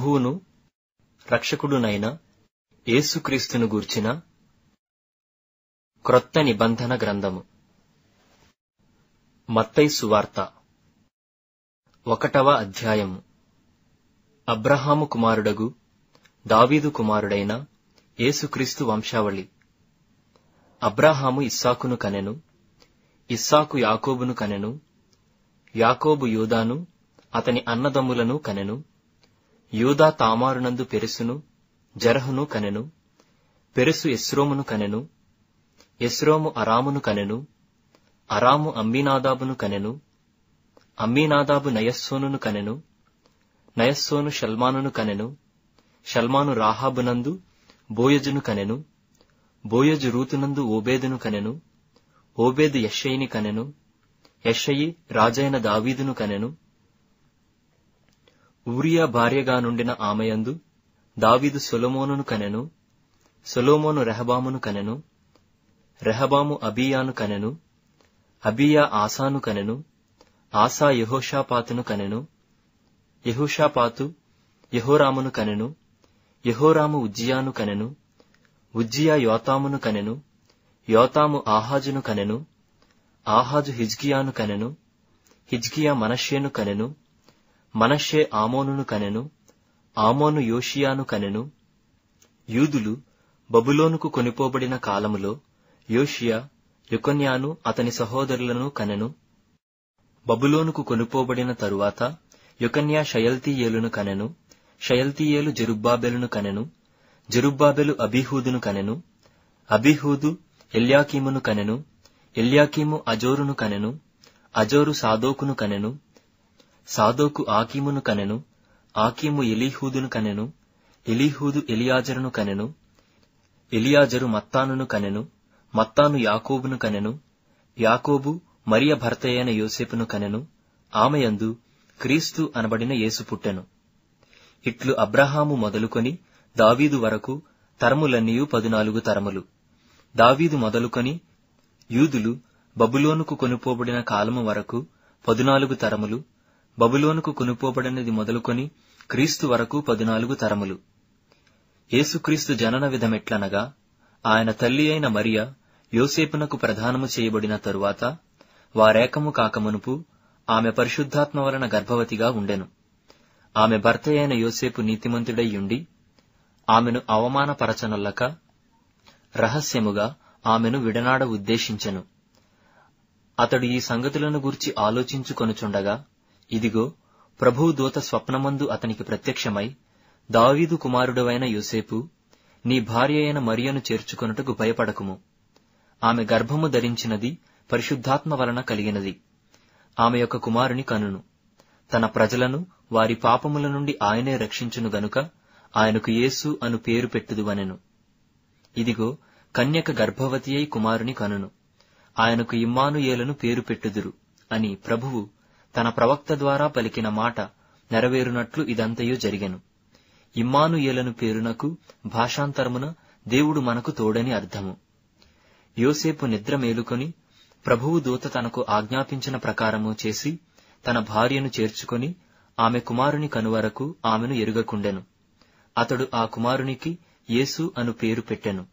ప్రభువును రక్షకుడునైన యేసుక్రీస్తును గూర్చిన క్రొత్త నిబంధన గ్రంథము. మత్తయి సువార్త 1వ అధ్యాయము. అబ్రహాము కుమారుడగు దావీదు కుమారుడైన యేసుక్రీస్తు వంశావళి. అబ్రాహాము ఇస్సాకును కనెను, ఇస్సాకు యాకోబును కనెను, యాకోబు యూదాను అతని అన్నదమ్ములను కనెను, యూదా తామారునందు పెరెసును జరహును కనెను, పెరెసు ఎస్రోమును కనెను, ఎస్రోము అరామును కనెను, అరాము అమ్మీనాదాబును కనెను, అమ్మీనాదాబు నయస్సోనును కనెను, నయస్సోను షల్మానును కనెను, షల్మాను రాహాబునందు బోయజును కనెను, బోయజు రూతునందు ఓబేదును కనెను, ఓబేదు యెష్షయిని కనెను, యెష్షయి రాజైన దావీదును కనెను. ఊరియా భార్యగా నుండిన ఆమెయందు దావీదు సొలొమోనును కనెను, సొలొమోను రెహబామును కనెను, రెహబాము అబీయాను కనెను, అబీయా ఆసాను కనెను, ఆసా యెహోషాపాతును కనెను, యెహోషాపాతు యెహోరామును కనెను, యెహోరాము ఉజ్జియాను కనెను, ఉజ్జియా యోతామును కనెను, యోతాము ఆహాజును కనెను, ఆహాజు హిజ్కియాను కనెను, హిజ్కియా మనష్షేను కనెను, మనష్షే ఆమోనును కనెను, ఆమోను యోషియాను కనెను. యూదులు బబులోనుకు కొనిపోబడిన కాలములో యోషియా యెకొన్యాను అతని సహోదరులను కనెను. బబులోనుకు కొనిపోబడిన తరువాత యెకొన్యా షయల్తీయేలును కనెను, షయల్తీయేలు జెరుబ్బాబెలును కనెను, జెరుబ్బాబెలు అబీహూదును కనెను, అబీహూదు ఎల్యాకీమును కనెను, ఎల్యాకీము అజోరును కనెను, అజోరు సాదోకును కనెను, సాదోకు ఆకీమును కనెను, ఆకీము ఎలీహూదును కనెను, ఎలీహూదు ఎలియాజరును కనెను, ఎలియాజరు మత్తానును కనెను, మత్తాను యాకోబును కనెను, యాకోబు మరియ భర్తయైన యోసేపును కనెను, ఆమెయందు క్రీస్తు అనబడిన యేసు పుట్టెను. ఇట్లు అబ్రహాము మొదలుకొని దావీదు వరకు తరములన్నీయు 14 తరములు. దావీదు మొదలుకొని యూదులు బబులోనుకు కొనిపోబడిన కాలము వరకు 14 తరములు, బబులోనుకు కొనిపోబడినది మొదలుకొని క్రీస్తు వరకు 14 తరములు. యేసుక్రీస్తు జనన విధమెట్లనగా, ఆయన తల్లి అయిన మరియ యోసేపునకు ప్రదానము చేయబడిన తరువాత వారేకము కాకమునుపు ఆమె పరిశుద్ధాత్మ వలన గర్భవతిగా ఉండెను. ఆమె భర్త అయిన యోసేపు నీతిమంతుడైయుండి ఆమెను అవమానపరచనొల్లక రహస్యముగా ఆమెను విడనాడ ఉద్దేశించెను. అతడు ఈ సంగతులను గూర్చి ఆలోచించుకొనుచుండగా, ఇదిగో, ప్రభువు దూత స్వప్నమందు అతనికి ప్రత్యక్షమై, దావీదు కుమారుడవైన యోసేపు, నీ భార్య అయిన మరియను చేర్చుకొనుటకు భయపడకుము. ఆమె గర్భము ధరించినది పరిశుద్ధాత్మ వలన కలిగినది. ఆమె యొక్క కుమారుని కనును. తన ప్రజలను వారి పాపముల నుండి ఆయనే రక్షించును గనుక ఆయనకు యేసు అను పేరు పెట్టుదువనెను. ఇదిగో, కన్యక గర్భవతి అయి కుమారుని కనును. ఆయనకు ఇమ్మానుయేలును పేరు పెట్టుదురు అని ప్రభువు తన ప్రవక్త ద్వారా పలికిన మాట నెరవేరునట్లు ఇదంతయు జరిగెను. ఇమ్మానుయేలను పేరునకు భాషాంతరమున దేవుడు మనకు తోడని అర్థము. యోసేపు నిద్ర మేలుకొని ప్రభువు దూత తనకు ఆజ్ఞాపించిన ప్రకారము చేసి తన భార్యను చేర్చుకొని ఆమె కుమారుని కనువరకు ఆమెను ఎరుగకుండెను. అతడు ఆ కుమారునికి యేసు అను పేరు పెట్టెను.